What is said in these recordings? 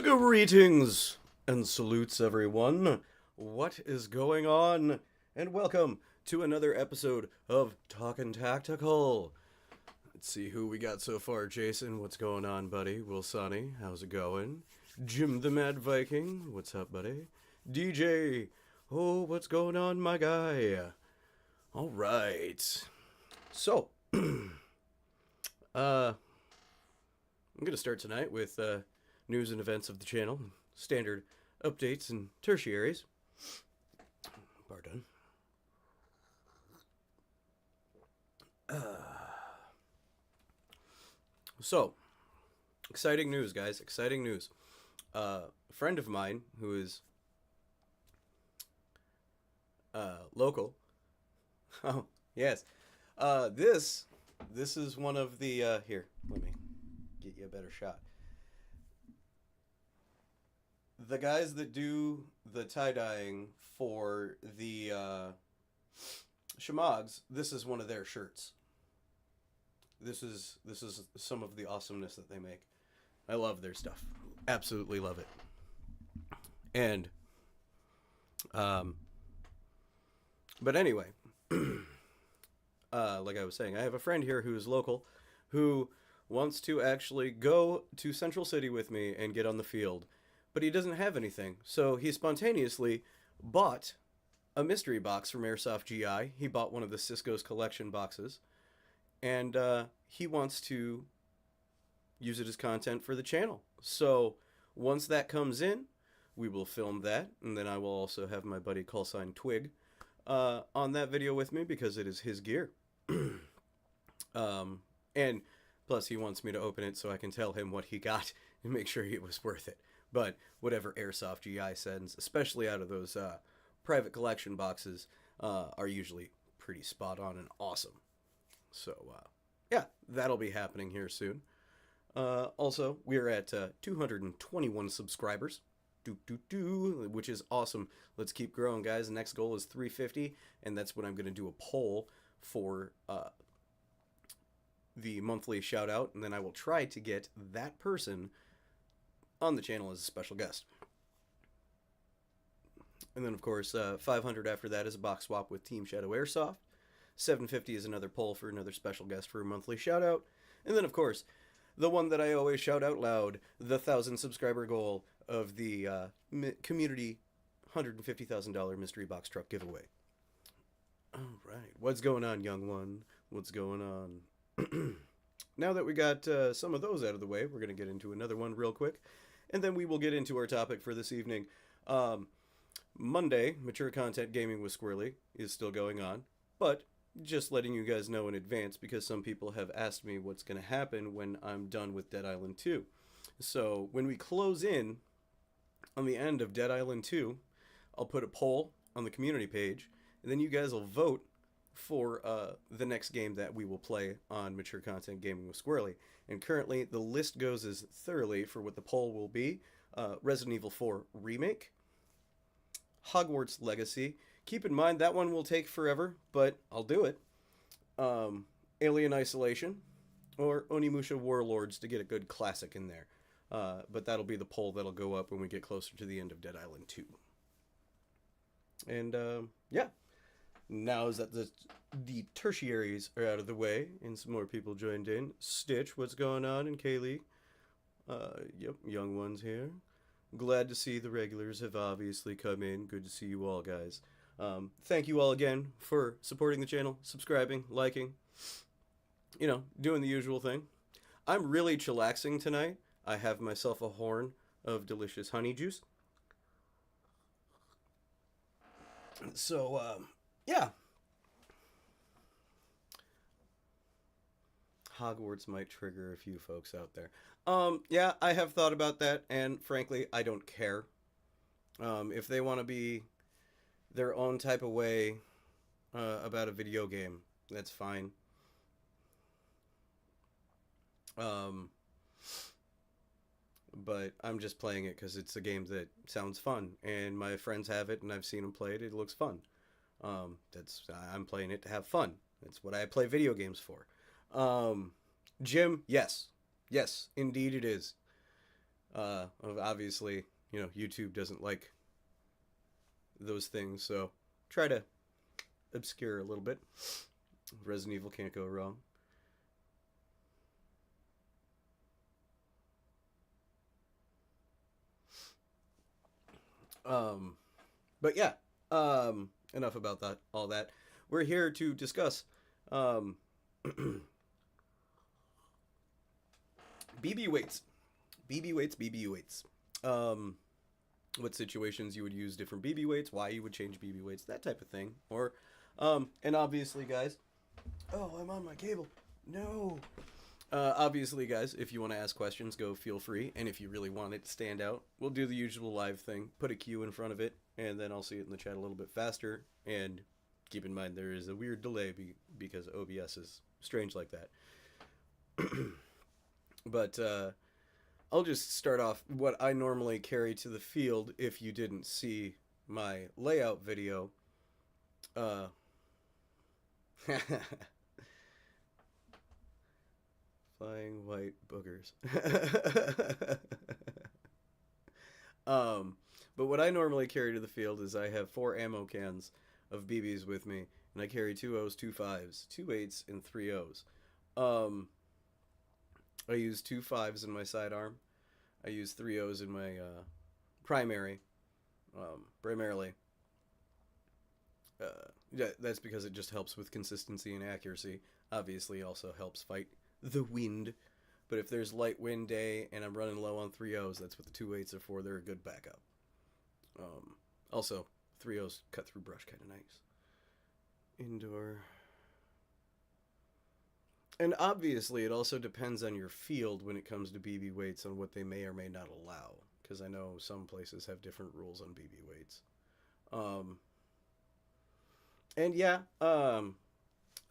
Greetings and salutes, everyone. What is going on? And welcome to another episode of Talkin' Tactical. Let's see who we got so far. Jason, what's going on, buddy? Will Sonny, how's it going? Jim the Mad Viking, what's up, buddy? DJ, oh, what's going on, my guy? All right. So, I'm going to start tonight with news and events of the channel, standard updates and tertiaries. Pardon. So, exciting news, guys. Exciting news. A friend of mine who is local. Oh, yes. This is one of the here, let me get you a better shot. The guys that do the tie-dyeing for the Shamags, this is one of their shirts. This is some of the awesomeness that they make. I love their stuff. Absolutely love it. And but anyway, like I was saying, I have a friend here who is local who wants to actually go to Central City with me and get on the field. But he doesn't have anything, so he spontaneously bought a mystery box from Airsoft GI. He bought one of the Cisco's collection boxes, and he wants to use it as content for the channel. So once that comes in, we will film that, and then I will also have my buddy callsign Twig on that video with me because it is his gear. And plus he wants me to open it so I can tell him what he got and make sure it was worth it. But whatever Airsoft GI sends, especially out of those private collection boxes, are usually pretty spot on and awesome. So, yeah, that'll be happening here soon. Also, we're at 221 subscribers, which is awesome. Let's keep growing, guys. The next goal is 350, and that's when I'm going to do a poll for the monthly shout out, and then I will try to get that person on the channel as a special guest. And then, of course, 500 after that is a box swap with Team Shadow Airsoft. 750 is another poll for another special guest for a monthly shout out. And then, of course, the one that I always shout out loud, the 1,000 subscriber goal of the community $150,000 mystery box truck giveaway. All right. What's going on, young one? What's going on? Now that we got some of those out of the way, we're going to get into another one real quick. And then we will get into our topic for this evening. Monday, Mature Content Gaming with Squirrely is still going on. But just letting you guys know in advance because some people have asked me what's going to happen when I'm done with Dead Island 2. So when we close in on the end of Dead Island 2, I'll put a poll on the community page. And then you guys will vote for the next game that we will play on Mature Content Gaming with Squirrely. And currently, the list goes as thoroughly for what the poll will be. Resident Evil 4 Remake, Hogwarts Legacy. Keep in mind, that one will take forever, but I'll do it. Alien Isolation, or Onimusha Warlords to get a good classic in there. But that'll be the poll that'll go up when we get closer to the end of Dead Island 2. And, yeah. Now is that the tertiaries are out of the way and some more people joined in. Stitch, what's going on? And Kaylee. Yep, young ones here. Glad to see the regulars have obviously come in. Good to see you all, guys. Thank you all again for supporting the channel, subscribing, liking, you know, doing the usual thing. I'm really chillaxing tonight. I have myself a horn of delicious honey juice. So, yeah. Hogwarts might trigger a few folks out there. Yeah, I have thought about that, and frankly, I don't care. If they want to be their own type of way about a video game, that's fine. But I'm just playing it because it's a game that sounds fun, and my friends have it, and I've seen them play it. It looks fun. I'm playing it to have fun. That's what I play video games for. Jim, yes, indeed it is. Obviously, YouTube doesn't like those things, so try to obscure a little bit. Resident Evil can't go wrong. But yeah, enough about that. All that. We're here to discuss um, BB weights, BB weights, BB weights. Um, what situations you would use different BB weights, why you would change BB weights, that type of thing. Or, and obviously, guys. Oh, I'm on my cable. No. Obviously, guys, if you want to ask questions, go feel free. And if you really want it to stand out, we'll do the usual live thing. Put a Q in front of it, and then I'll see it in the chat a little bit faster. And keep in mind there is a weird delay because OBS is strange like that. But I'll just start off what I normally carry to the field if you didn't see my layout video. Flying white boogers. But what I normally carry to the field is I have 4 ammo cans of BBs with me, and I carry 2 O's, 2 5s, 2 8s, and 3 O's. I use 2 5s in my sidearm. I use 3 O's in my primary, primarily. Yeah, that's because it just helps with consistency and accuracy. Obviously, also helps fight the wind. But if there's light wind day and I'm running low on 3 O's, that's what the 2 8s are for. They're a good backup. Also, 3 O's cut through brush kind of nice. Indoor. And obviously, it also depends on your field when it comes to BB weights on what they may or may not allow. Because I know some places have different rules on BB weights. And yeah,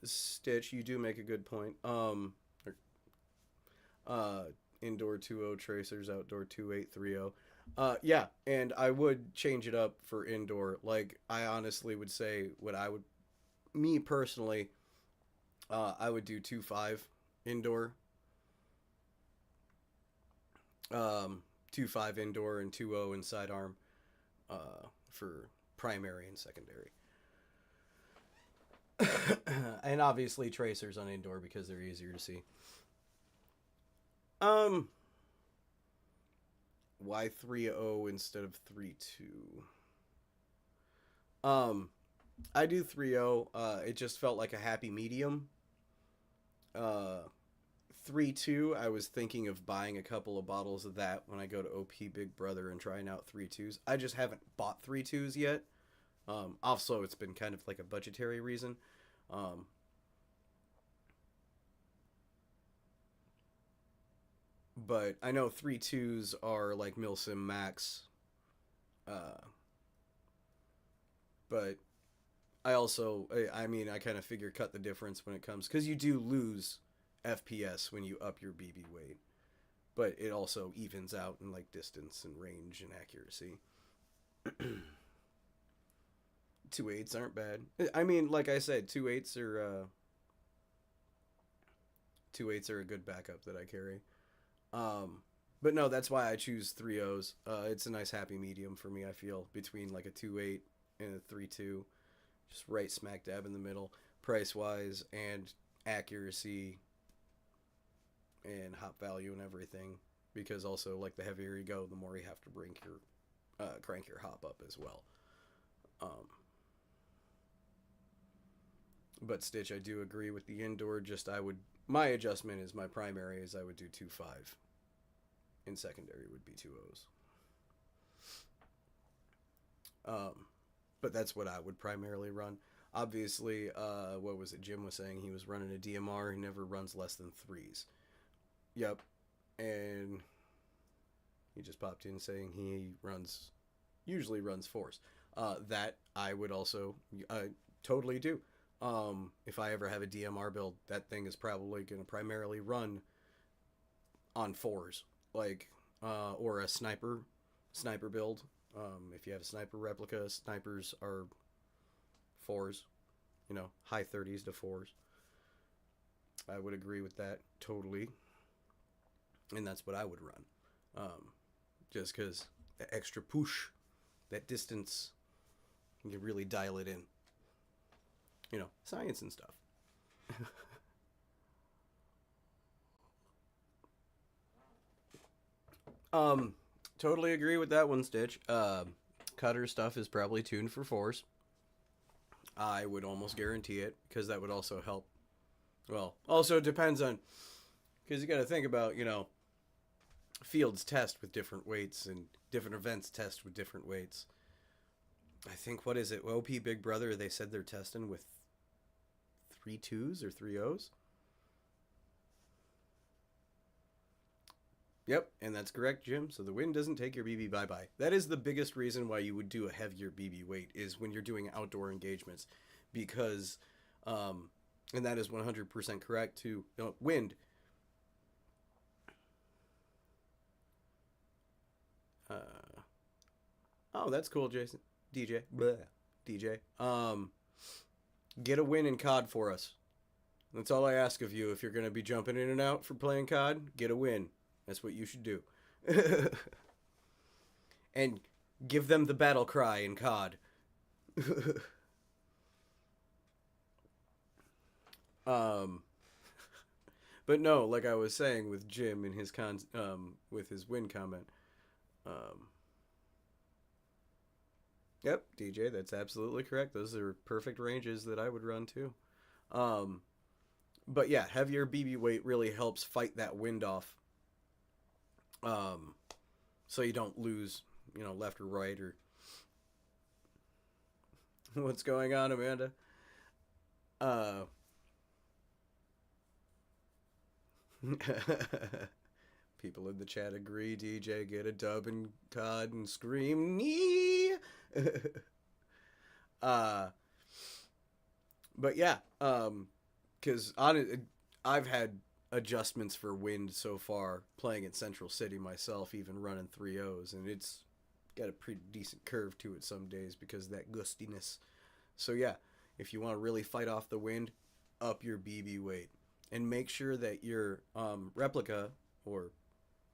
Stitch, you do make a good point. Indoor 2.0 tracers, outdoor 2.8 3.0. Yeah, and I would change it up for indoor. Like, I honestly would say me personally, I would do 2.5 indoor. 2.5 indoor and 2.0 in sidearm for primary and secondary. And obviously tracers on indoor because they're easier to see. Why 3.0 instead of 3.2? I do 3.0. It just felt like a happy medium. 3.2, I was thinking of buying a couple of bottles of that when I go to OP Big Brother and trying out 3.2s. I just haven't bought 3.2s yet. Also, it's been kind of like a budgetary reason. But I know 3.2s are like Milsim Max. But I also, I kind of figure cut the difference when it comes, because you do lose FPS when you up your BB weight. But it also evens out in like distance and range and accuracy. 2.8s aren't bad. I mean, like I said, 2.8s are 2.8s are a good backup that I carry. But no, that's why I choose 3.0s. It's a nice happy medium for me, I feel, between like a 2.8 and a 3.2. Just right smack dab in the middle, price-wise and accuracy and hop value and everything. Because also, like, the heavier you go, the more you have to crank your hop up as well. But Stitch, I do agree with the indoor. My adjustment is my primary is I would do 2.5. In secondary would be 2.0s. But that's what I would primarily run. Obviously, what was it? Jim was saying he was running a DMR. He never runs less than 3s. Yep. And he just popped in saying he usually runs 4s. That I would also totally do. If I ever have a DMR build, that thing is probably going to primarily run on 4s, like, or a sniper build. If you have a sniper replica, snipers are 4s, high 30s to 4s. I would agree with that totally, and that's what I would run. just because the extra push, that distance, you can really dial it in. You know, science and stuff. Totally agree with that one, Stitch. Cutter stuff is probably tuned for force. I would almost guarantee it because that would also help. Well, also it depends on, because you got to think about, you know, fields test with different weights and different events test with different weights. I think, what is it? OP Big Brother, they said they're testing with 3.2s or 3.0s. Yep, and that's correct, Jim. So the wind doesn't take your BB bye-bye. That is the biggest reason why you would do a heavier BB weight, is when you're doing outdoor engagements. Because, and that is 100% correct too, wind. Oh, that's cool, Jason. DJ. Bleh. DJ. Get a win in COD for us. That's all I ask of you. If you're going to be jumping in and out for playing COD, get a win. That's what you should do. And give them the battle cry in COD. But no, like I was saying with Jim and his with his win comment. Um, yep, DJ, that's absolutely correct. Those are perfect ranges that I would run too. Um, but yeah, heavier BB weight really helps fight that wind off. So you don't lose, you know, left or right or what's going on, Amanda. Uh, People in the chat agree. DJ, get a dub and COD and scream knee. uh, but yeah, because I've had adjustments for wind so far playing at Central City myself, even running 3.0s, and it's got a pretty decent curve to it some days because of that gustiness. So yeah, if you want to really fight off the wind, up your BB weight and make sure that your replica or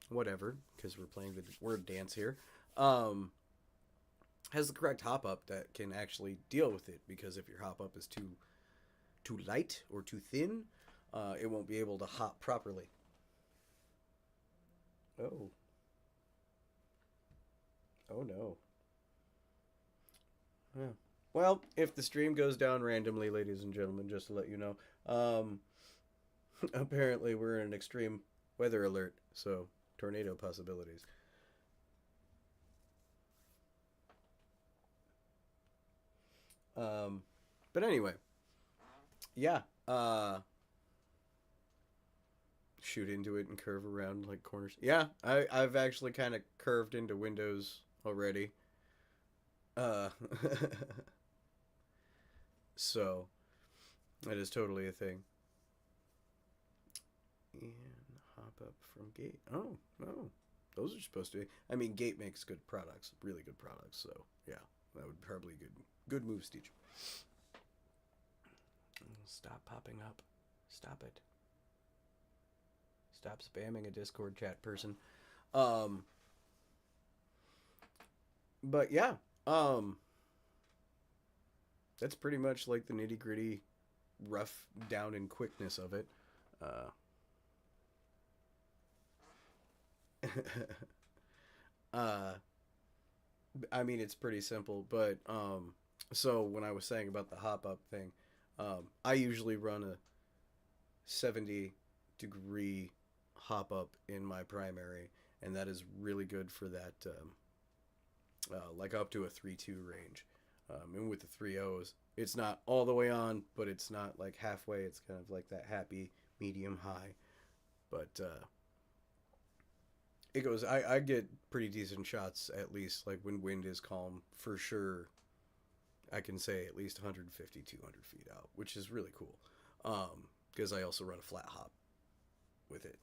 whatever, because we're playing the word dance here, has the correct hop up that can actually deal with it. Because if your hop up is too light or too thin, it won't be able to hop properly. Oh. Oh no. Yeah. Well, if the stream goes down randomly, ladies and gentlemen, just to let you know, apparently we're in an extreme weather alert, so tornado possibilities. Um, but anyway, yeah. Shoot into it and curve around like corners. Yeah, I've actually kind of curved into windows already. Uh, so that is totally a thing. And hop up from Gate. Oh, no. Those are supposed to be. I mean, Gate makes good products, really good products. So yeah, that would probably good move, Stitch. Stop popping up. Stop it. Stop spamming a Discord chat person. Um, but yeah, that's pretty much like the nitty gritty, rough down and quickness of it. Uh, uh, I mean, it's pretty simple, but so when I was saying about the hop up thing, I usually run a 70-degree hop up in my primary, and that is really good for that, like up to a 3.2 range. And with the 3.0s, it's not all the way on, but it's not like halfway. It's kind of like that happy medium high. But it goes, I get pretty decent shots, at least like when wind is calm, for sure. I can say at least 150, 200 feet out, which is really cool. Because I also run a flat hop with it.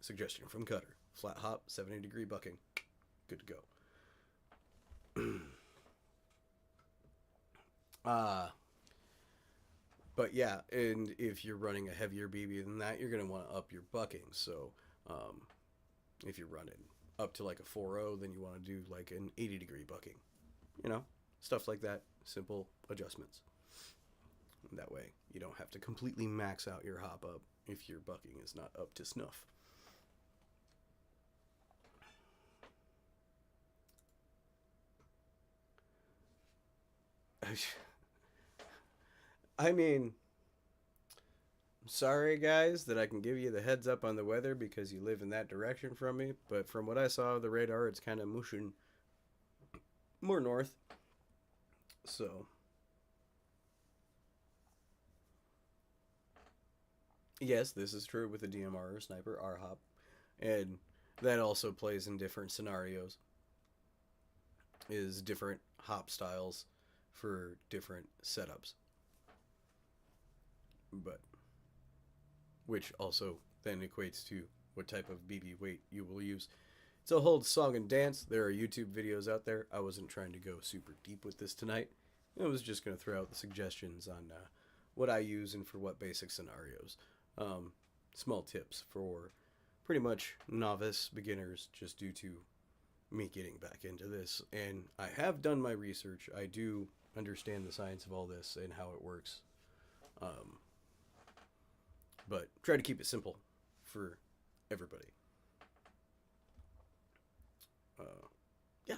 Suggestion from Cutter. Flat hop, 70-degree bucking. Good to go. But yeah, and if you're running a heavier BB than that, you're going to want to up your bucking. So if you're running up to like a 4.0, then you want to do like an 80-degree bucking. You know, stuff like that. Simple adjustments. That way, you don't have to completely max out your hop up if your bucking is not up to snuff. I mean, sorry guys that I can give you the heads up on the weather because you live in that direction from me, but from what I saw of the radar, it's kind of mushing more north. So, yes, this is true with the DMR or sniper RHOP, and that also plays in different scenarios. Is different hop styles for different setups, but which also then equates to what type of BB weight you will use. It's a whole song and dance. There are YouTube videos out there. I wasn't trying to go super deep with this tonight. I was just going to throw out the suggestions on what I use and for what basic scenarios. Small tips for pretty much novice beginners, just due to me getting back into this. And I have done my research. I do understand the science of all this and how it works. But try to keep it simple for everybody. Yeah.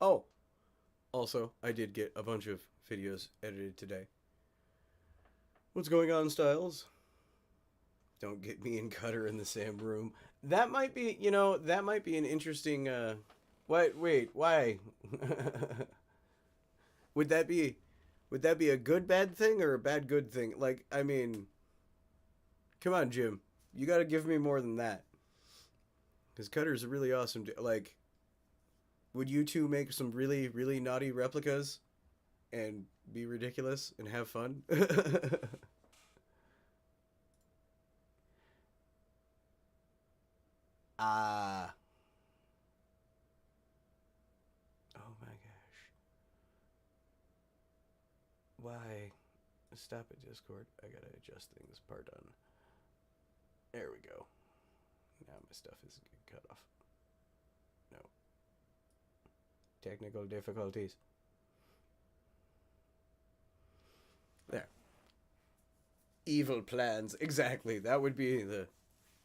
Oh, also, I did get a bunch of videos edited today. What's going on, Styles? Don't get me and Cutter in the same room. That might be, that might be an interesting, wait, why? would that be, would that be a good bad thing or a bad good thing? Like, I mean, come on, Jim. You gotta give me more than that. Because Cutter's a really awesome, like, would you two make some really, really naughty replicas and be ridiculous and have fun? Ah. Oh my gosh. Why? Stop it, Discord. I gotta adjust things. Pardon. There we go. Now my stuff is cut off. No. Technical difficulties. There. Evil plans. Exactly. That would be the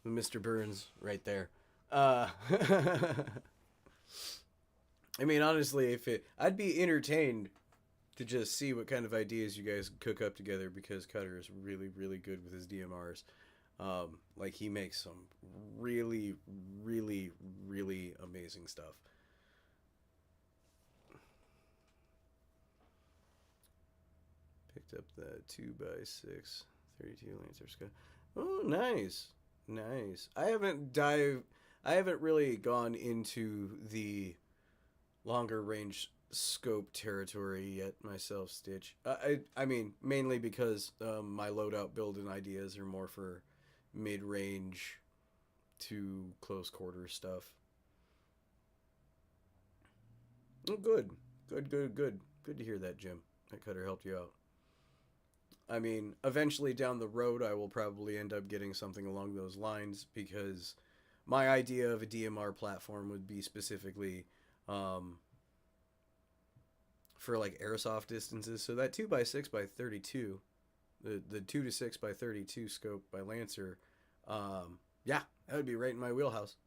Mr. Burns right there. I mean, honestly, I'd be entertained to just see what kind of ideas you guys cook up together, because Cutter is really, really good with his DMRs. Like, he makes some really, really, really amazing stuff. Picked up the 2x6 32 Lancer Scout. Oh, nice. Nice. I haven't really gone into the longer range scope territory yet myself, Stitch. I mean, mainly because my loadout build and ideas are more for mid-range to close quarter stuff. Oh, good. Good to hear that, Jim. That Cutter helped you out. I mean, eventually down the road, I will probably end up getting something along those lines, because my idea of a DMR platform would be specifically for like airsoft distances. So that 2x6x32, the 2 to 6x32 scope by Lancer, yeah, that would be right in my wheelhouse.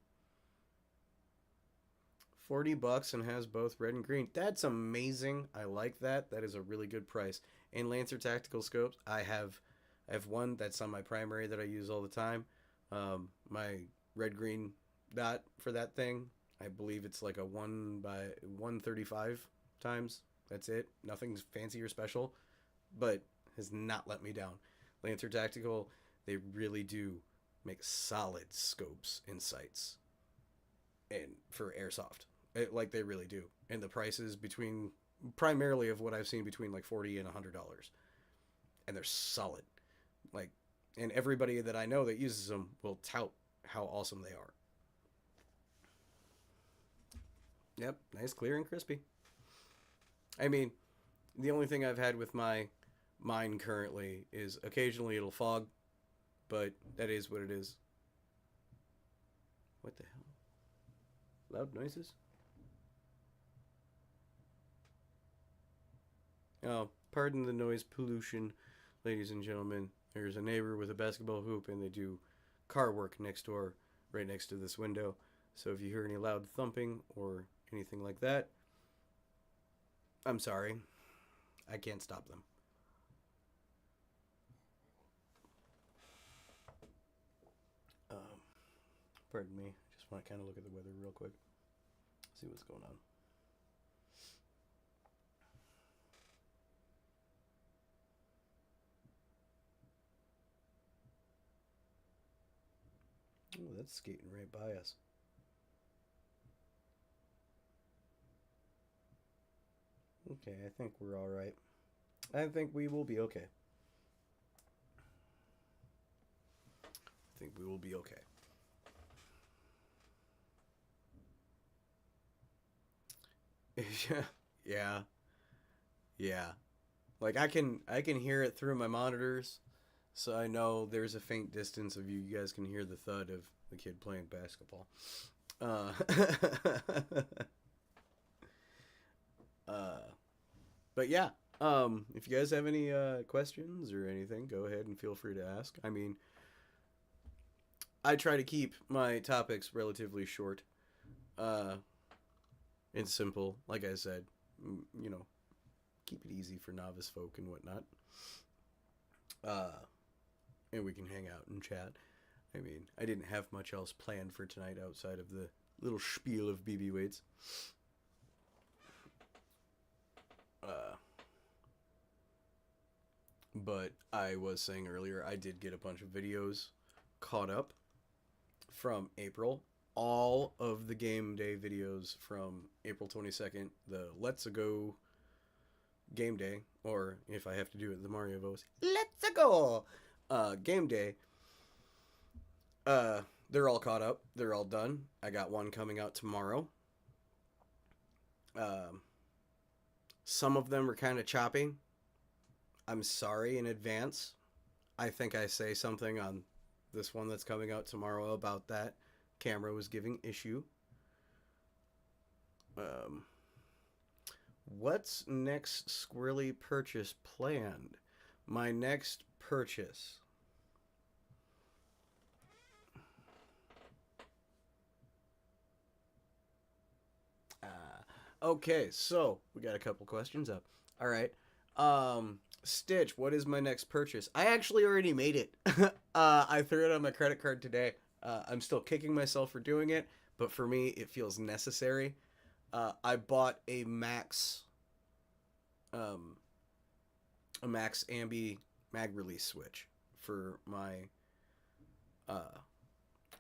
$40 and has both red and green. That's amazing. I like that. That is a really good price. And Lancer tactical scopes, I have one that's on my primary that I use all the time. My red green dot for that thing, I believe it's like a 1/135 times. That's it. Nothing's fancy or special, but has not let me down. Lancer tactical, they really do make solid scopes and sights, and for airsoft, like, they really do. And the prices between, primarily of what I've seen, between like $40 and $100, and they're solid. Like, and everybody that I know that uses them will tout how awesome they are. Yep, nice, clear, and crispy. I mean, the only thing I've had with mine currently is occasionally it'll fog, but that is what it is. What the hell? Loud noises? Oh, pardon the noise pollution, ladies and gentlemen. There's a neighbor with a basketball hoop, and they do car work next door, right next to this window. So if you hear any loud thumping or anything like that, I'm sorry. I can't stop them. Pardon me. I just want to kind of look at the weather real quick. See what's going on. Oh, that's skating right by us. Okay, I think we're all right. I think we will be okay. I think we will be okay. Yeah. Yeah. Like I can hear it through my monitors, so I know there's a faint distance of you. You guys can hear the thud of the kid playing basketball. Uh, uh, but yeah, if you guys have any questions or anything, go ahead and feel free to ask. I mean, I try to keep my topics relatively short, uh, and simple. Like I said, you know, keep it easy for novice folk and whatnot. Uh, and we can hang out and chat. I mean, I didn't have much else planned for tonight outside of the little spiel of BB weights. But I was saying earlier, I did get a bunch of videos caught up from April. All of the game day videos from April 22nd, the Let's Go game day, or if I have to do it, the Mario voice, Let's Go game day. They're all caught up. They're all done. I got one coming out tomorrow. Some of them are kind of choppy. I'm sorry in advance. I think I say something on this one that's coming out tomorrow about that. Camera was giving issue. What's next squirrely purchase planned? My next purchase. Okay, so we got a couple questions up. All right. Stitch, what is my next purchase? I actually already made it. I threw it on my credit card today. I'm still kicking myself for doing it, but for me, it feels necessary. I bought a Max Ambi mag release switch for my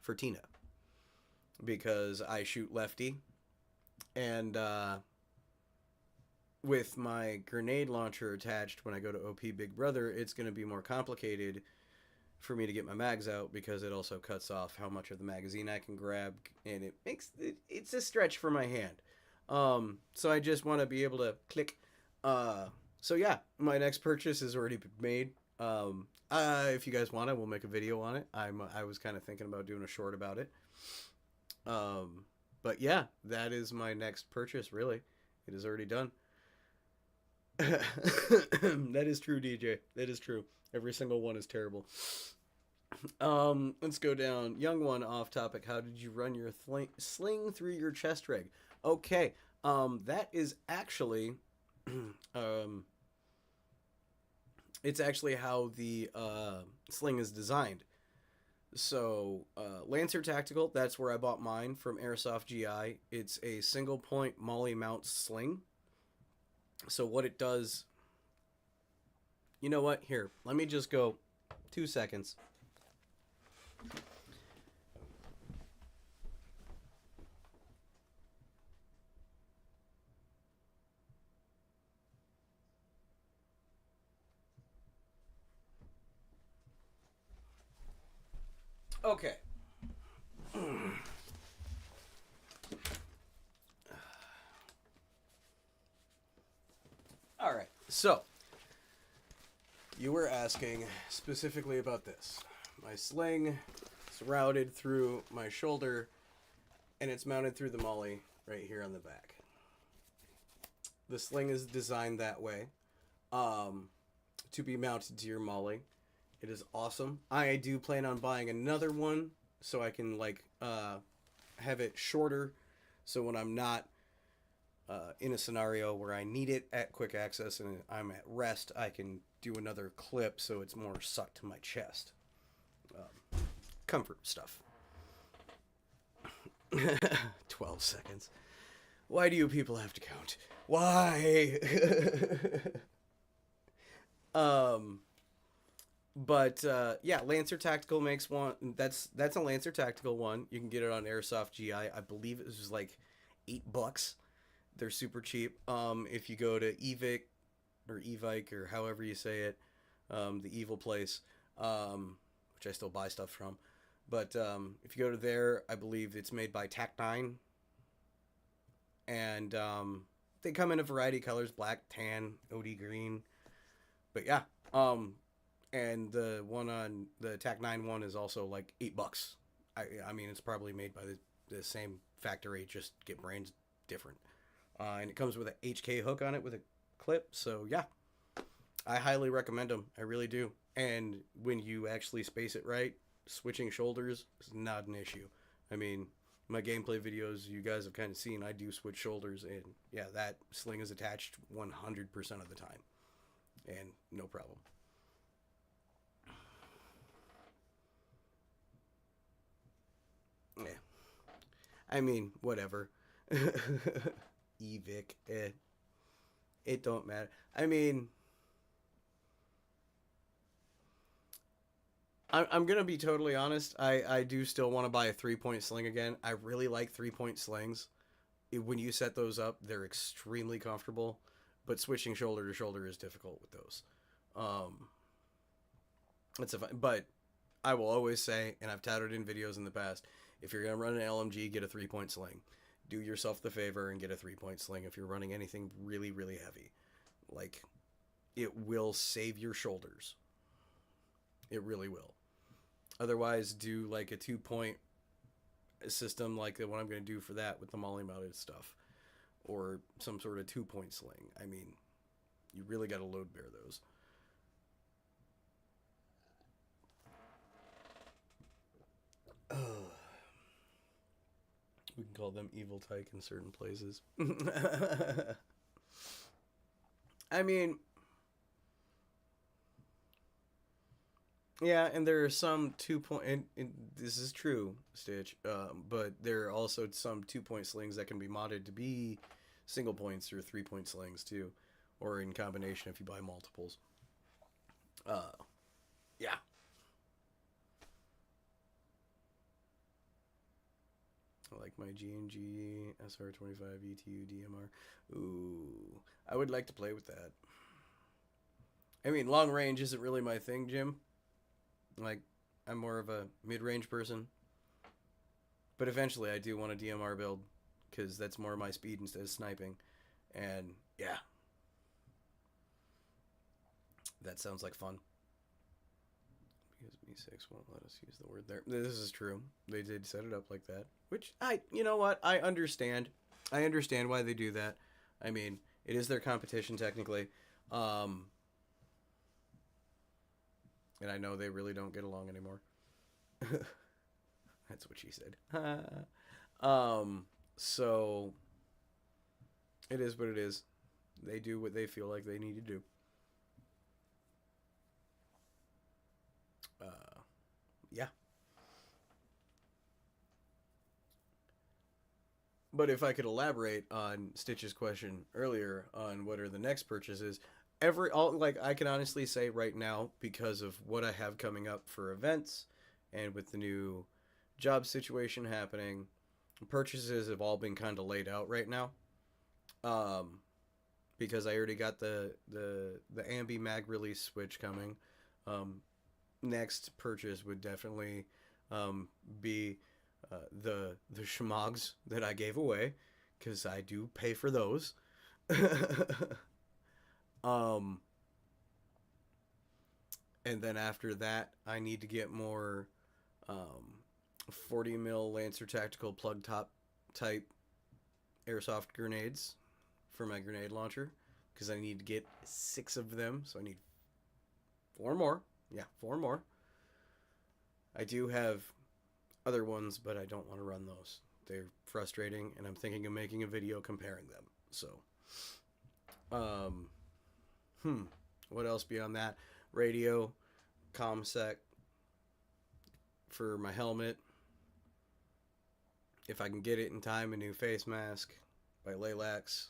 for Tina because I shoot lefty, and with my grenade launcher attached when I go to OP Big Brother, it's going to be more complicated for me to get my mags out because it also cuts off how much of the magazine I can grab, and it's a stretch for my hand. So I just want to be able to click. So yeah, my next purchase has already been made. If you guys want it, we'll make a video on it. I was kind of thinking about doing a short about it. But yeah, that is my next purchase. Really, it is already done. That is true, DJ. That is true. Every single one is terrible. Let's go down. Young one, off topic. How did you run your sling through your chest rig? Okay. That is actually, it's actually how the sling is designed. So, Lancer Tactical, that's where I bought mine from Airsoft GI. It's a single point molly mount sling. So what it does, you know what? Here, let me just go 2 seconds. Okay. All right. So, you were asking specifically about this. My sling is routed through my shoulder and it's mounted through the molly right here on the back. The sling is designed that way, to be mounted to your molly. It is awesome. I do plan on buying another one so I can have it shorter, so when I'm not in a scenario where I need it at quick access and I'm at rest, I can do another clip so it's more sucked to my chest. Comfort stuff. 12 seconds. Why do you people have to count? Why? But yeah, Lancer Tactical makes one. That's a Lancer Tactical one. You can get it on Airsoft GI. I believe it was like $8. They're super cheap. If you go to Evic or Evike or however you say it, the evil place, which I still buy stuff from. But if you go to there, I believe it's made by Tac9. And they come in a variety of colors: black, tan, OD green. But yeah, and the one on the Tac9 one is also like $8. I mean, it's probably made by the same factory, just get brands different. And it comes with a HK hook on it with a clip. So yeah, I highly recommend them. I really do. And when you actually space it right, switching shoulders is not an issue. I mean, my gameplay videos you guys have kind of seen, I do switch shoulders, and yeah, that sling is attached 100% of the time. And no problem. Yeah. I mean, whatever. Evic, it don't matter. I mean, I'm gonna be totally honest. I do still want to buy a 3-point sling again. I really like 3-point slings. When you set those up, they're extremely comfortable. But switching shoulder to shoulder is difficult with those. But I will always say, and I've touted in videos in the past, if you're gonna run an LMG, get a 3-point sling. Do yourself the favor and get a 3-point sling if you're running anything really, really heavy. Like, it will save your shoulders. It really will. Otherwise, do like a 2-point system like the one I'm going to do for that with the molly mounted stuff. Or some sort of 2-point sling. I mean, you really got to load bear those. We can call them evil tyke in certain places. I mean, yeah, and there are some 2-point, and this is true, Stitch, but there are also some 2-point slings that can be modded to be single points or 3-point slings too, or in combination if you buy multiples. Yeah. I like my G&G SR25 ETU DMR. Ooh, I would like to play with that. I mean, long range isn't really my thing, Jim. Like, I'm more of a mid-range person. But eventually I do want a DMR build, because that's more my speed instead of sniping. And, yeah. That sounds like fun. Because B6 won't let us use the word there. This is true. They did set it up like that. Which, you know what? I understand. I understand why they do that. I mean, it is their competition, technically. And I know they really don't get along anymore. That's what she said. So it is what it is. They do what they feel like they need to do. Yeah. But if I could elaborate on Stitch's question earlier on what are the next purchases, I can honestly say right now, because of what I have coming up for events and with the new job situation happening, purchases have all been kind of laid out right now. Because I already got the Ambi Mag release switch coming. Next purchase would definitely be the shmogs that I gave away, because I do pay for those. And then after that, I need to get more 40 mil Lancer Tactical plug top type airsoft grenades for my grenade launcher because I need to get 6 of them, so I need 4 more. Yeah, 4 more. I do have other ones, but I don't want to run those. They're frustrating, and I'm thinking of making a video comparing them. So, what else beyond that? Radio, ComSec for my helmet. If I can get it in time, a new face mask by Laylax.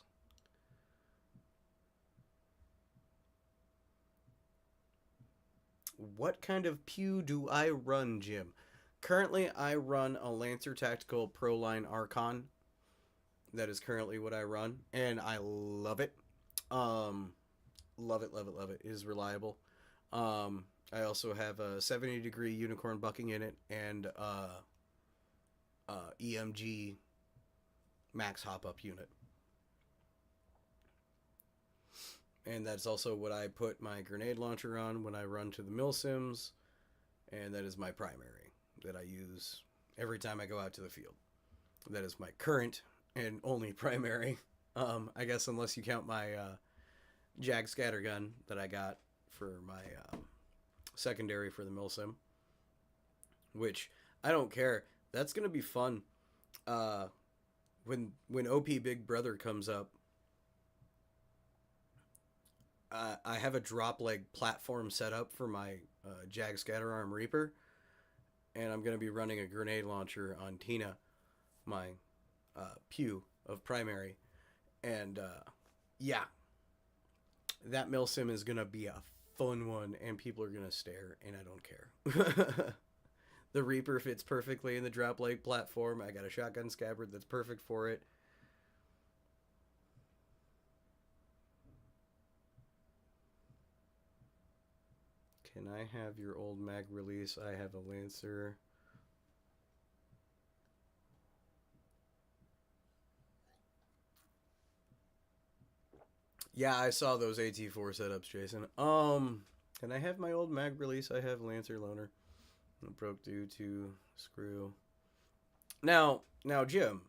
What kind of pew do I run, Jim? Currently, I run a Lancer Tactical Pro Line Archon. That is currently what I run, and I love it. Love it, love it, love it. It is reliable. I also have a 70-degree unicorn bucking in it, and EMG max hop-up unit. And that's also what I put my grenade launcher on when I run to the milsims, and that is my primary that I use every time I go out to the field. That is my current and only primary. I guess unless you count my Jag scattergun that I got for my secondary for the milsim, which I don't care. That's gonna be fun. When OP Big Brother comes up, I have a drop leg platform set up for my Jag Scatterarm Reaper, and I'm gonna be running a grenade launcher on Tina, my pew of primary, and yeah, that milsim is gonna be a fun one, and people are gonna stare, and I don't care. The Reaper fits perfectly in the drop leg platform. I got a shotgun scabbard that's perfect for it. Can I have your old mag release? I have a Lancer. Yeah, I saw those AT4 setups, Jason. Can I have my old mag release? I have Lancer Loner. It broke due to screw. Now, Jim.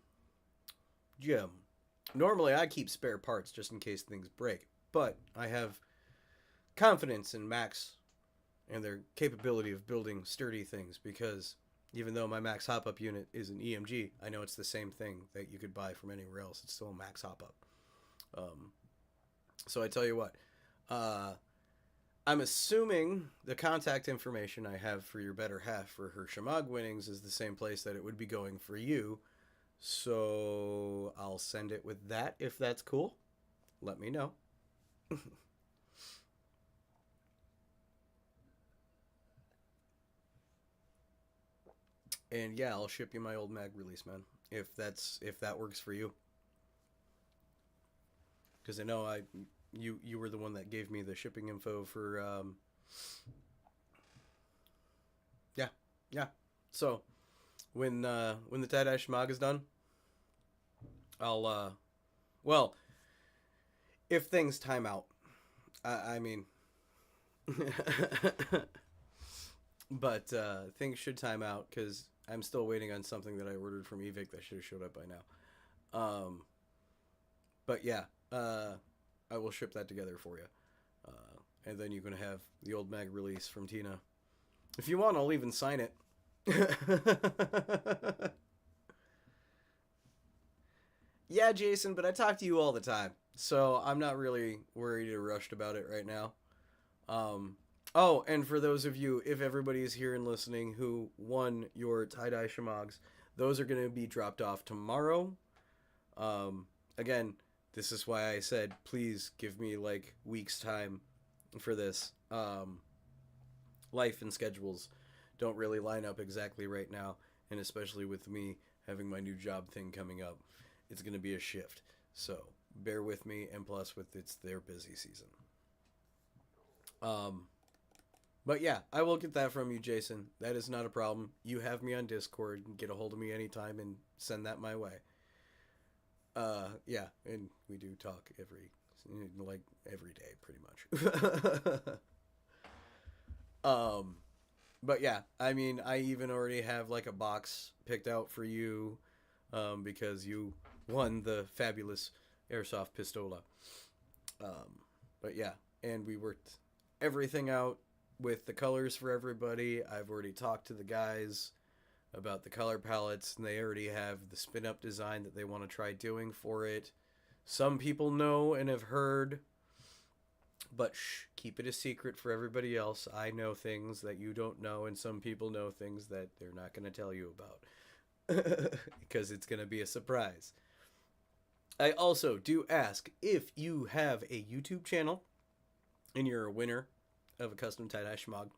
Normally I keep spare parts just in case things break, but I have confidence in Max and their capability of building sturdy things, because even though my Max hop-up unit is an EMG, I know it's the same thing that you could buy from anywhere else. It's still a Max hop-up. So I tell you what, I'm assuming the contact information I have for your better half for her Shamag winnings is the same place that it would be going for you. So I'll send it with that if that's cool. Let me know. And yeah, I'll ship you my old mag release, man, if that works for you. Because I know you were the one that gave me the shipping info for yeah. So when the tie-dye schmog is done, I'll well, if things time out, I mean but things should time out because I'm still waiting on something that I ordered from Evic that should have showed up by now. But yeah, I will ship that together for you. And then you're going to have the old mag release from Tina. If you want, I'll even sign it. Yeah, Jason, but I talk to you all the time, so I'm not really worried or rushed about it right now. Oh, and for those of you, if everybody is here and listening who won your tie-dye shamags, those are going to be dropped off tomorrow. Again, this is why I said, please give me like weeks time for this. Life and schedules don't really line up exactly right now, and especially with me having my new job thing coming up, it's going to be a shift. So bear with me, and plus with it's their busy season. But yeah, I will get that from you, Jason. That is not a problem. You have me on Discord. Get a hold of me anytime and send that my way. Yeah, and we do talk every day, pretty much. But yeah, I mean, I even already have like a box picked out for you because you won the fabulous Airsoft Pistola. But yeah, and we worked everything out with the colors for everybody. I've already talked to the guys about the color palettes, and they already have the spin up design that they want to try doing for it. Some people know and have heard, but shh, keep it a secret for everybody else. I know things that you don't know, and some people know things that they're not going to tell you about because it's going to be a surprise. I also do ask if you have a YouTube channel and you're a winner of a custom tie-dye schmog,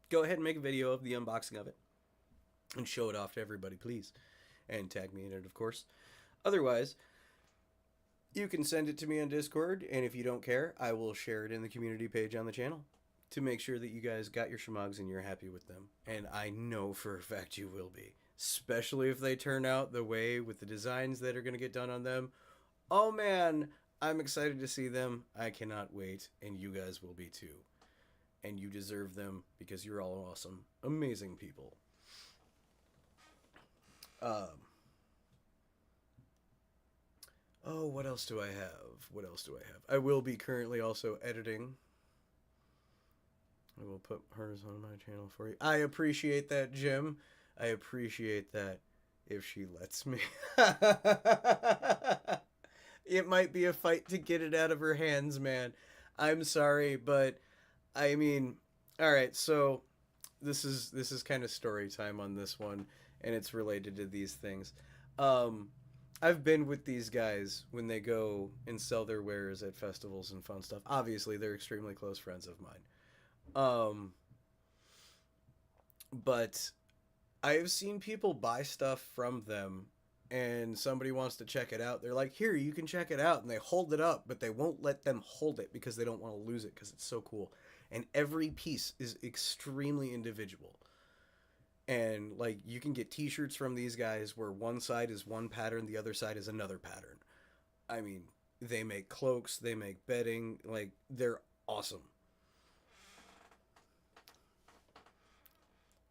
go ahead and make a video of the unboxing of it and show it off to everybody, please. And tag me in it, of course. Otherwise, you can send it to me on Discord, and if you don't care, I will share it in the community page on the channel to make sure that you guys got your schmogs and you're happy with them. And I know for a fact you will be, especially if they turn out the way with the designs that are going to get done on them. Oh man, I'm excited to see them. I cannot wait, and you guys will be too. And you deserve them because you're all awesome, amazing people. Oh, what else do I have? What else do I have? I will be currently also editing. I will put hers on my channel for you. I appreciate that, Jim. I appreciate that if she lets me. It might be a fight to get it out of her hands, man. I'm sorry, but I mean, all right, so this is kind of story time on this one, and it's related to these things. I've been with these guys when they go and sell their wares at festivals and fun stuff. Obviously, they're extremely close friends of mine. But I've seen people buy stuff from them, and somebody wants to check it out. They're like, here, you can check it out. And they hold it up, but they won't let them hold it because they don't want to lose it because it's so cool. And every piece is extremely individual. And like, you can get t-shirts from these guys where one side is one pattern, the other side is another pattern. I mean, they make cloaks, they make bedding, like, they're awesome.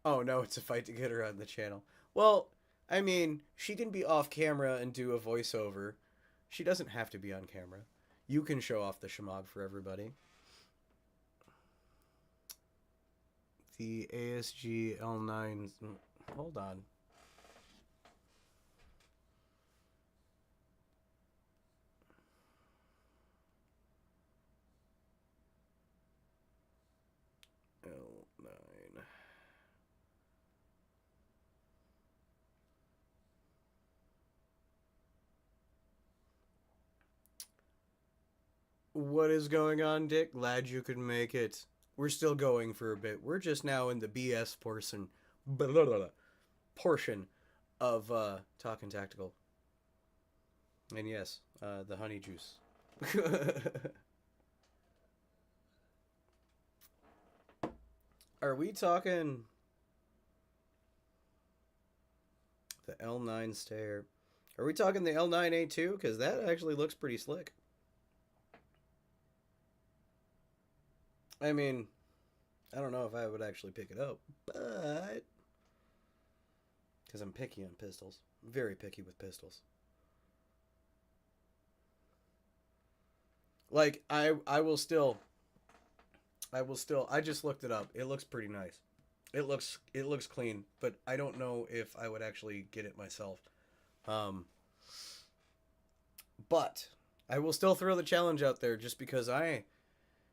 Oh no, it's a fight to get her on the channel. Well, I mean, she can be off camera and do a voiceover. She doesn't have to be on camera. You can show off the schmog for everybody. The ASG L9. Hold on. L9. What is going on, Dick? Glad you could make it. We're still going for a bit. We're just now in the BS portion of Talking Tactical. And yes, the honey juice. Are we talking the L9 stair? Are we talking the L9A2? Because that actually looks pretty slick. I mean, I don't know if I would actually pick it up, but because I'm picky on pistols. Very picky with pistols. Like, I will still I just looked it up. It looks pretty nice. It looks clean, but I don't know if I would actually get it myself. But I will still throw the challenge out there just because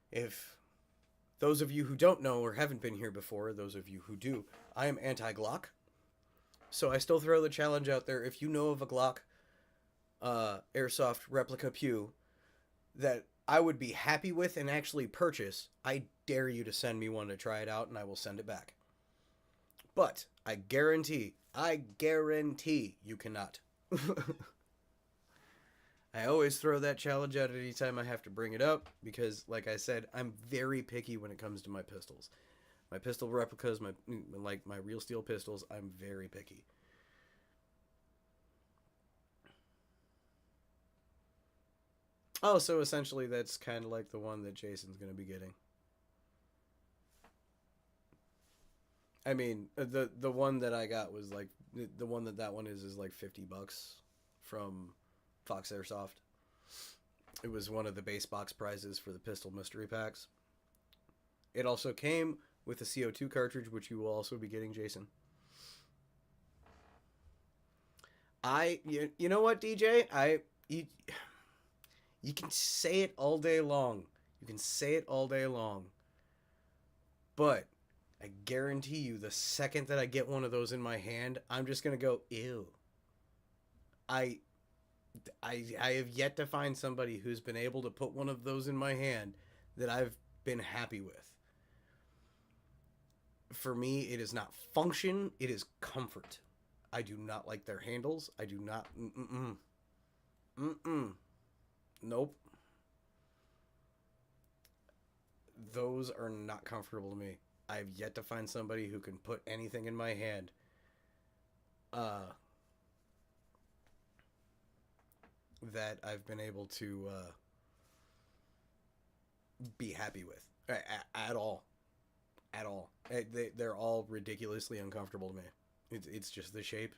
if those of you who don't know or haven't been here before, those of you who do, I am anti-Glock. So I still throw the challenge out there. If you know of a Glock Airsoft replica pew that I would be happy with and actually purchase, I dare you to send me one to try it out, and I will send it back. But I guarantee you cannot. I always throw that challenge out anytime I have to bring it up because, like I said, I'm very picky when it comes to my pistols. My pistol replicas, my real steel pistols, I'm very picky. Oh, so essentially that's kind of like the one that Jason's going to be getting. I mean, the one that I got was like the one that one is like $50 from Fox Airsoft. It was one of the base box prizes for the pistol mystery packs. It also came with a CO2 cartridge, which you will also be getting, Jason. You know what, DJ? You can say it all day long. You can say it all day long. But I guarantee you, the second that I get one of those in my hand, I'm just gonna go, ew. I I have yet to find somebody who's been able to put one of those in my hand that I've been happy with. For me, it is not function, it is comfort. I do not like their handles. I do not. Mm-mm. Mm-mm. Nope. Those are not comfortable to me. I've yet to find somebody who can put anything in my hand uh, that I've been able to be happy with at all. At all. They're all ridiculously uncomfortable to me. It's just the shape.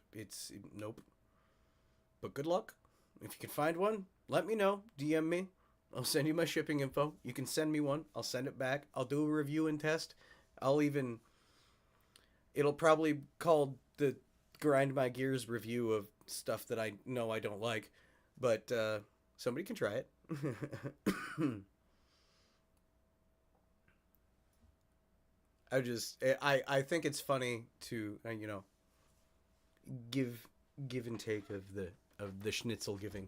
Nope. But good luck. If you can find one, let me know. DM me. I'll send you my shipping info. You can send me one. I'll send it back. I'll do a review and test. It'll probably call the Grind My Gears review of stuff that I know I don't like. But somebody can try it. I think it's funny to give and take of the schnitzel giving.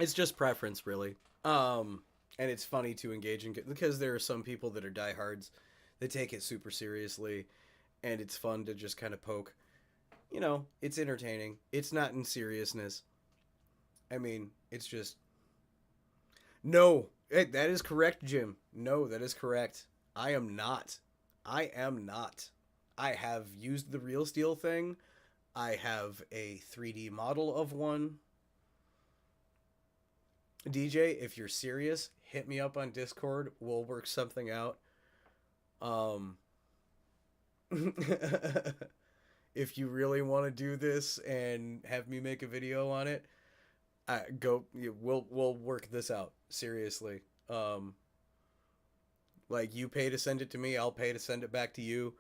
It's just preference, really. And it's funny to engage in because there are some people that are diehards that take it super seriously, and it's fun to just kind of poke. It's entertaining. It's not in seriousness. I mean, it's just no. That is correct, Jim. No, that is correct. I am not. I am not. I have used the real steel thing. I have a 3D model of one. DJ, if you're serious, hit me up on Discord. We'll work something out. If you really want to do this and have me make a video on it, we'll work this out. Seriously. Like, you pay to send it to me, I'll pay to send it back to you.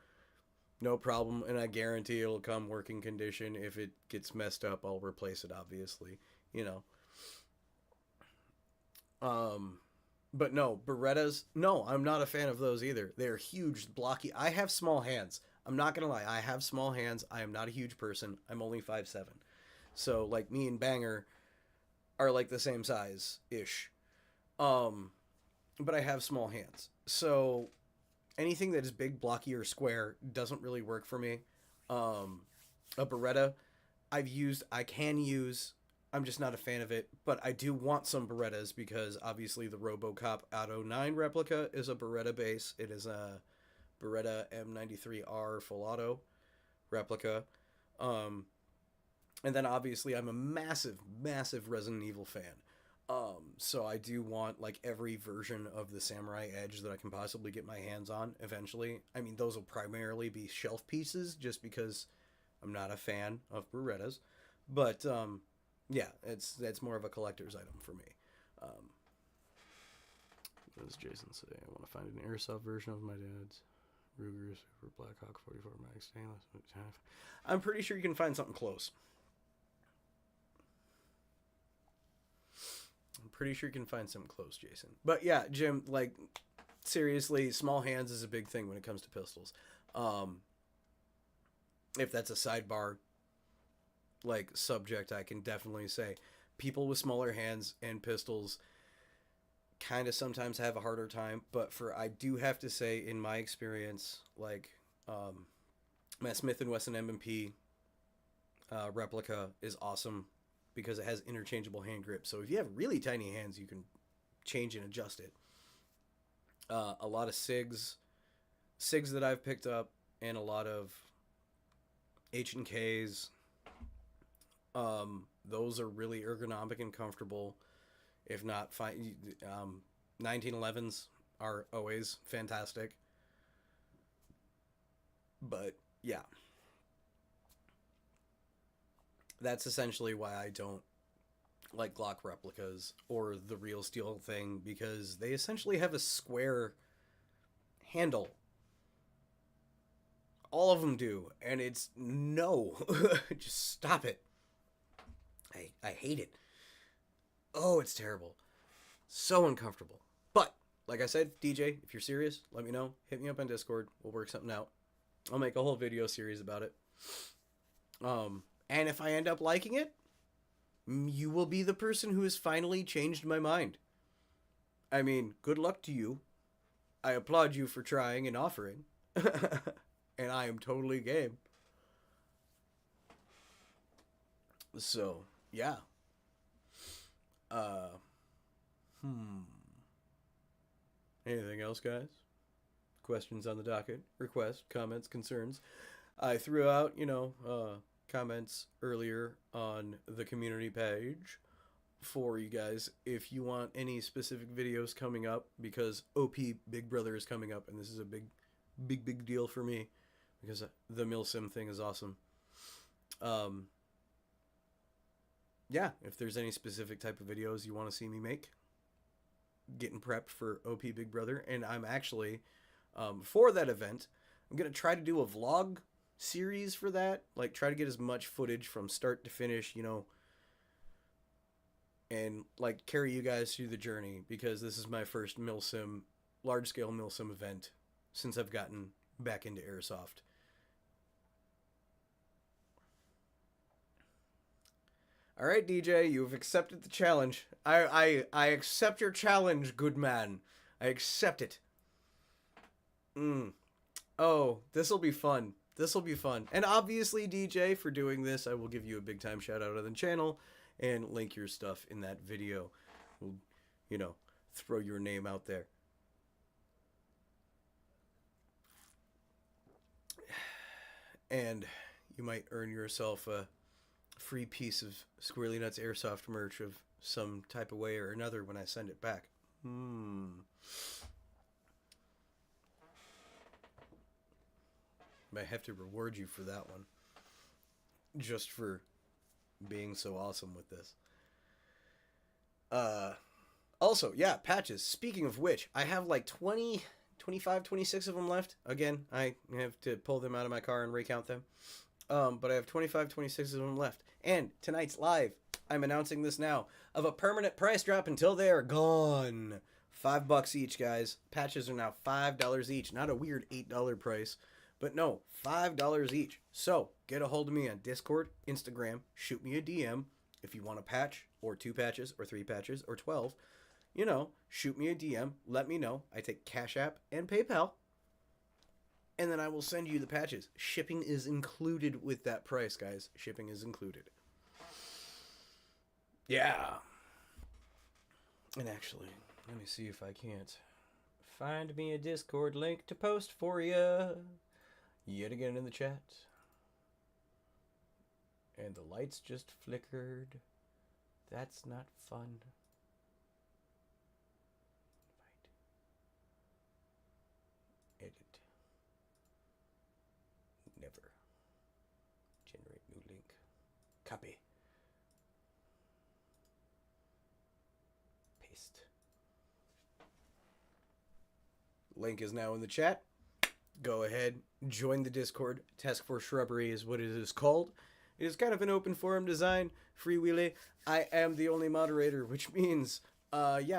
No problem, and I guarantee it'll come working condition. If it gets messed up, I'll replace it, obviously. But no, Berettas, no, I'm not a fan of those either. They're huge, blocky. I have small hands. I'm not gonna lie, I have small hands. I am not a huge person. I'm only 5'7". So, like, me and Banger are like the same size-ish. But I have small hands. So anything that is big, blocky, or square doesn't really work for me. A Beretta I can use. I'm just not a fan of it, but I do want some Berettas because obviously the RoboCop Auto 9 replica is a Beretta base. It is a Beretta M93R full auto replica. And then obviously I'm a massive, massive Resident Evil fan. So I do want like every version of the Samurai Edge that I can possibly get my hands on eventually. I mean, those will primarily be shelf pieces just because I'm not a fan of Berettas. But, yeah, that's more of a collector's item for me. What does Jason say? I want to find an Airsoft version of my dad's Ruger Super Blackhawk 44 mag stainless. I'm pretty sure you can find something close. I'm pretty sure you can find something close, Jason. But yeah, Jim, like, seriously, small hands is a big thing when it comes to pistols. If that's a sidebar, like, subject, I can definitely say people with smaller hands and pistols kind of sometimes have a harder time. But I do have to say, in my experience, like, my Smith & Wesson M&P replica is awesome because it has interchangeable hand grip. So if you have really tiny hands, you can change and adjust it. A lot of SIGs that I've picked up, and a lot of H&Ks. Those are really ergonomic and comfortable. If not, 1911s are always fantastic. But yeah, that's essentially why I don't like Glock replicas or the real steel thing, because they essentially have a square handle. All of them do, and it's no. Just stop it. I hate it. Oh, it's terrible. So uncomfortable. But like I said, DJ, if you're serious, let me know. Hit me up on Discord. We'll work something out. I'll make a whole video series about it. And if I end up liking it, you will be the person who has finally changed my mind. I mean, good luck to you. I applaud you for trying and offering. And I am totally game. So, yeah. Anything else, guys? Questions on the docket? Requests, comments, concerns? I threw out, comments earlier on the community page for you guys if you want any specific videos coming up, because OP Big Brother is coming up, and this is a big deal for me because the milsim thing is awesome. Yeah, if there's any specific type of videos you want to see me make, getting prepped for OP Big Brother. And I'm actually, for that event, I'm going to try to do a vlog series for that. Like, try to get as much footage from start to finish, and, like, carry you guys through the journey, because this is my first milsim, large-scale milsim event since I've gotten back into Airsoft. All right, DJ, you've accepted the challenge. I accept your challenge, good man. I accept it. Oh, this'll be fun. This'll be fun. And obviously, DJ, for doing this, I will give you a big time shout out on the channel and link your stuff in that video. We'll, throw your name out there. And you might earn yourself a free piece of Squirrely Nuts Airsoft merch of some type of way or another when I send it back. Might have to reward you for that one, just for being so awesome with this. Also, yeah, patches. Speaking of which, I have like 20, 25, 26 of them left. Again, I have to pull them out of my car and recount them. But I have 25, 26 of them left. And tonight's live, I'm announcing this now, of a permanent price drop until they are gone. $5 each, guys. Patches are now $5 each. Not a weird $8 price, but no, $5 each. So get a hold of me on Discord, Instagram, shoot me a DM if you want a patch, or 2 patches, or 3 patches, or 12. Shoot me a DM. Let me know. I take Cash App and PayPal. And then I will send you the patches. Shipping is included with that price, guys. Shipping is included. Yeah. And actually, let me see if I can't find me a Discord link to post for you. Yet again in the chat. And the lights just flickered. That's not fun. Edit. Never. Generate new link. Copy. Paste. Link is now in the chat. Go ahead, join the Discord. Task Force Shrubbery is what it is called. It is kind of an open forum design, freewheeling. I am the only moderator, which means,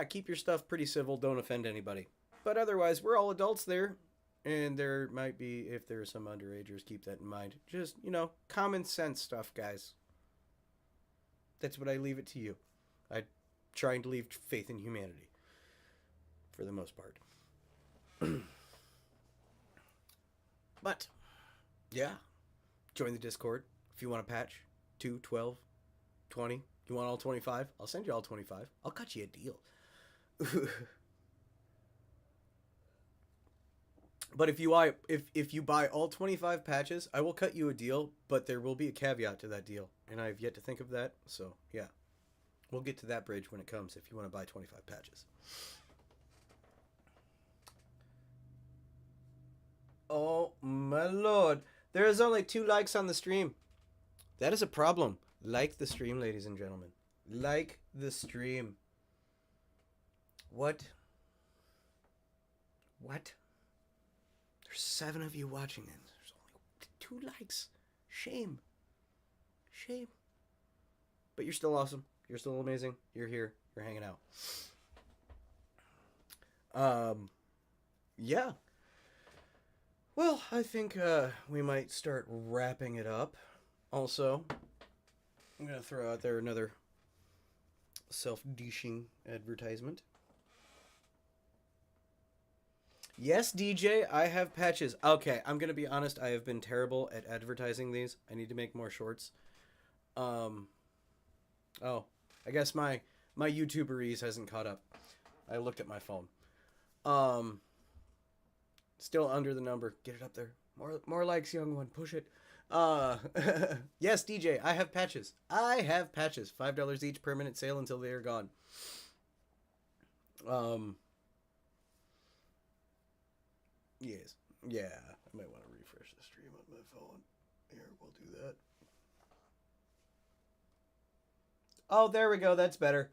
keep your stuff pretty civil. Don't offend anybody. But otherwise, we're all adults there. And there might be, if there are some underagers, keep that in mind. Just, common sense stuff, guys. That's what I leave it to you. I'm trying to leave faith in humanity. For the most part. But, yeah. Join the Discord. If you want a patch, 2, 12, 20. You want all 25? I'll send you all 25. I'll cut you a deal. But if you buy all 25 patches, I will cut you a deal, but there will be a caveat to that deal. And I have yet to think of that, so yeah. We'll get to that bridge when it comes if you want to buy 25 patches. Oh my lord. There is only 2 likes on the stream. That is a problem. Like the stream, ladies and gentlemen. Like the stream. What? What? There's 7 of you watching it. There's only 2 likes. Shame. Shame. But you're still awesome. You're still amazing. You're here. You're hanging out. Yeah. Well, I think we might start wrapping it up. Also, I'm going to throw out there another self-douching advertisement. Yes, DJ, I have patches. Okay, I'm going to be honest. I have been terrible at advertising these. I need to make more shorts. Oh, I guess my YouTuberese hasn't caught up. I looked at my phone. Still under the number. Get it up there. More likes, young one. Push it. Yes, DJ, I have patches. I have patches. $5 each, permanent sale until they are gone. Yes. Yeah, I might want to refresh the stream on my phone. Here, we'll do that. Oh, there we go. That's better.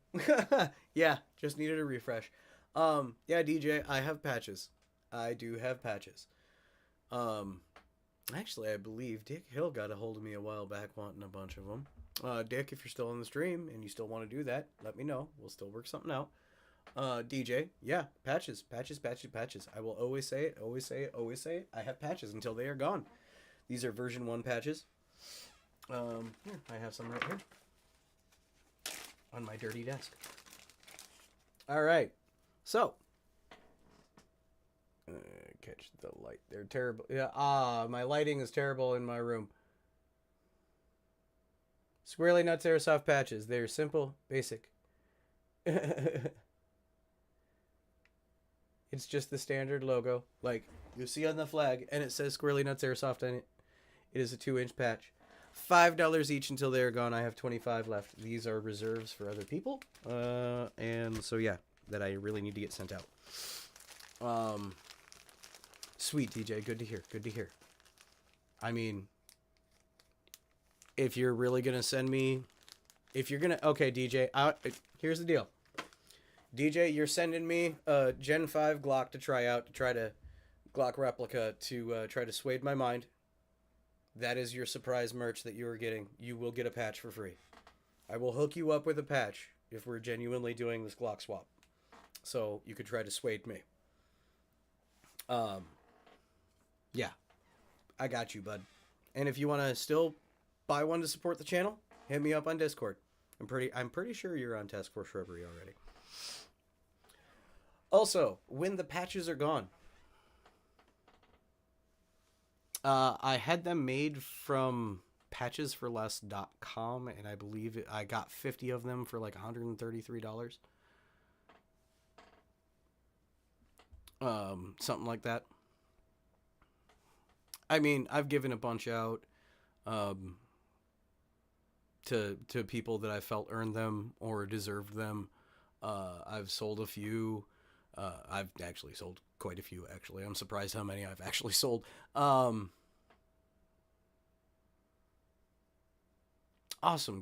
Yeah, just needed a refresh. Yeah, DJ, I have patches. I do have patches. Actually, I believe Dick Hill got a hold of me a while back wanting a bunch of them. Dick, if you're still on the stream and you still want to do that, let me know. We'll still work something out. DJ, yeah, patches. I will always say it, always say it, always say it. I have patches until they are gone. These are version 1 patches. Here, I have some right here on my dirty desk. All right, so catch the light. They're terrible. Yeah, my lighting is terrible in my room. Squirrely Nuts Airsoft patches. They're simple, basic. It's just the standard logo, like you see on the flag, and it says Squirrely Nuts Airsoft on it. It is a 2-inch patch. $5 each until they are gone. I have 25 left. These are reserves for other people. And so yeah, that I really need to get sent out. Sweet, DJ. Good to hear. Good to hear. I mean, if you're really going to send me, if you're going to, okay, DJ, here's the deal. DJ, you're sending me a Gen 5 Glock to try out, Glock replica to try to sway my mind. That is your surprise merch that you are getting. You will get a patch for free. I will hook you up with a patch if we're genuinely doing this Glock swap. So you could try to sway me. Yeah, I got you, bud. And if you want to still buy one to support the channel, hit me up on Discord. I'm pretty sure you're on Task Force Shrubbery already. Also, when the patches are gone, I had them made from patchesforless.com, and I believe I got 50 of them for like $133. Something like that. I mean, I've given a bunch out to people that I felt earned them or deserved them. I've sold a few. I've actually sold quite a few, actually. I'm surprised how many I've actually sold. Awesome.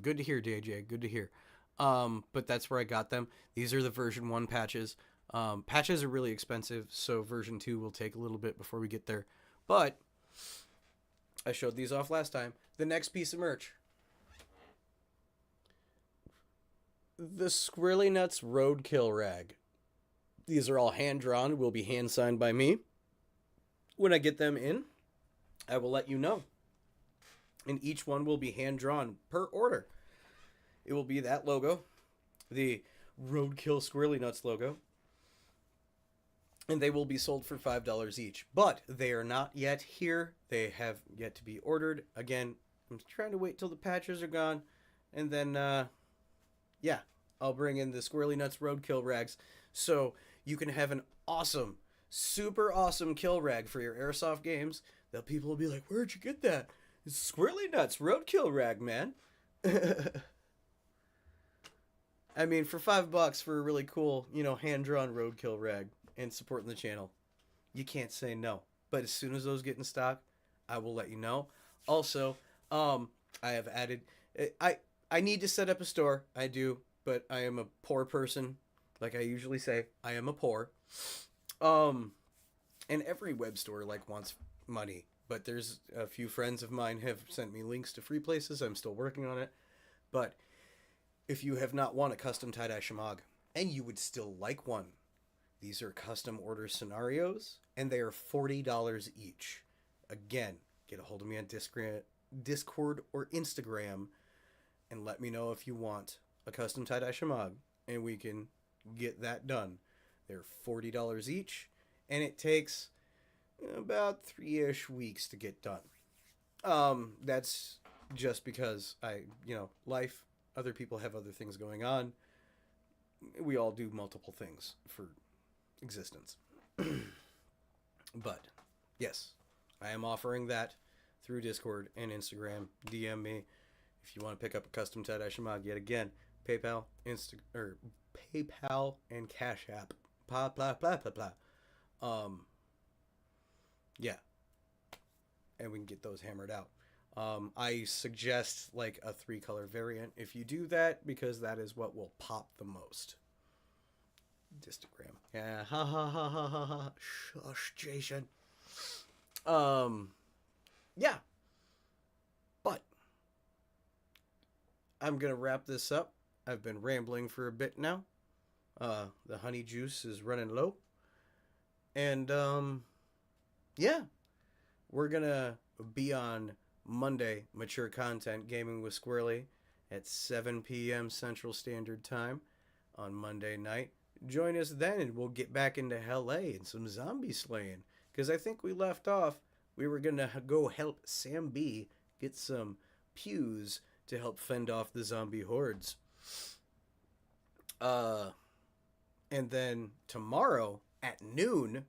Good to hear, DJ. Good to hear. But that's where I got them. These are the version 1 patches. Patches are really expensive, so version 2 will take a little bit before we get there. But I showed these off last time. The next piece of merch. The Squirrely Nuts Roadkill Rag. These are all hand-drawn, will be hand-signed by me. When I get them in, I will let you know. And each one will be hand-drawn per order. It will be that logo, the Roadkill Squirrely Nuts logo. And they will be sold for $5 each. But they are not yet here. They have yet to be ordered. Again, I'm trying to wait till the patches are gone. And then, yeah, I'll bring in the Squirrely Nuts Roadkill rags. So you can have an awesome, super awesome kill rag for your airsoft games. That people will be like, where'd you get that? It's Squirrely Nuts Roadkill rag, man. I mean, for $5 for a really cool, hand-drawn roadkill rag and supporting the channel, you can't say no. But as soon as those get in stock, I will let you know. Also, I have added. I I need to set up a store. I do, but I am a poor person. Like I usually say, I am a poor. Um, and every web store like wants money. But there's a few friends of mine have sent me links to free places. I'm still working on it. But if you have not won a custom tie-dye shamag and you would still like one, these are custom order scenarios and they are $40 each. Again, get a hold of me on Discord or Instagram and let me know if you want a custom tie-dye shamag and we can get that done. They're $40 each and it takes about 3-ish weeks to get done. That's just because life, other people have other things going on. We all do multiple things for existence. But yes, I am offering that through Discord and Instagram. DM me if you want to pick up a custom tie-dye shamag. Yet again, PayPal, PayPal and Cash App. Blah blah blah blah blah. Yeah, and we can get those hammered out. I suggest like a 3-color variant if you do that, because that is what will pop the most. Distagram. Yeah, ha ha ha ha ha ha. Shush, Jason. Yeah. But I'm gonna wrap this up. I've been rambling for a bit now. The honey juice is running low. And yeah. We're gonna be on Monday, Mature Content Gaming with Squirrely at 7 p.m. Central Standard Time on Monday night. Join us then and we'll get back into LA and some zombie slaying. Because I think we left off, we were going to go help Sam B get some pews to help fend off the zombie hordes. And then tomorrow at noon,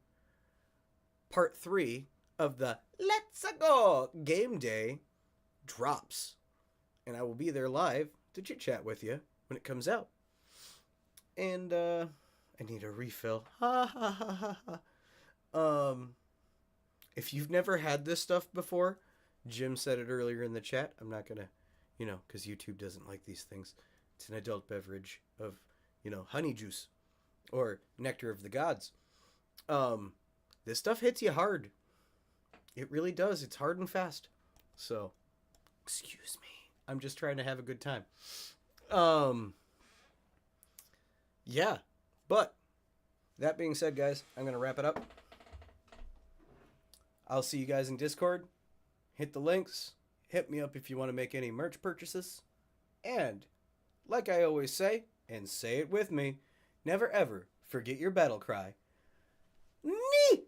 part 3 of the Let's Go game day drops. And I will be there live to chit chat with you when it comes out. And I need a refill. Ha ha ha ha ha. If you've never had this stuff before, Jim said it earlier in the chat. I'm not gonna, because YouTube doesn't like these things. It's an adult beverage of, honey juice or nectar of the gods. This stuff hits you hard. It really does. It's hard and fast. So, excuse me. I'm just trying to have a good time. Yeah. But, that being said, guys, I'm going to wrap it up. I'll see you guys in Discord. Hit the links. Hit me up if you want to make any merch purchases. And, like I always say, and say it with me, never ever forget your battle cry. Nee!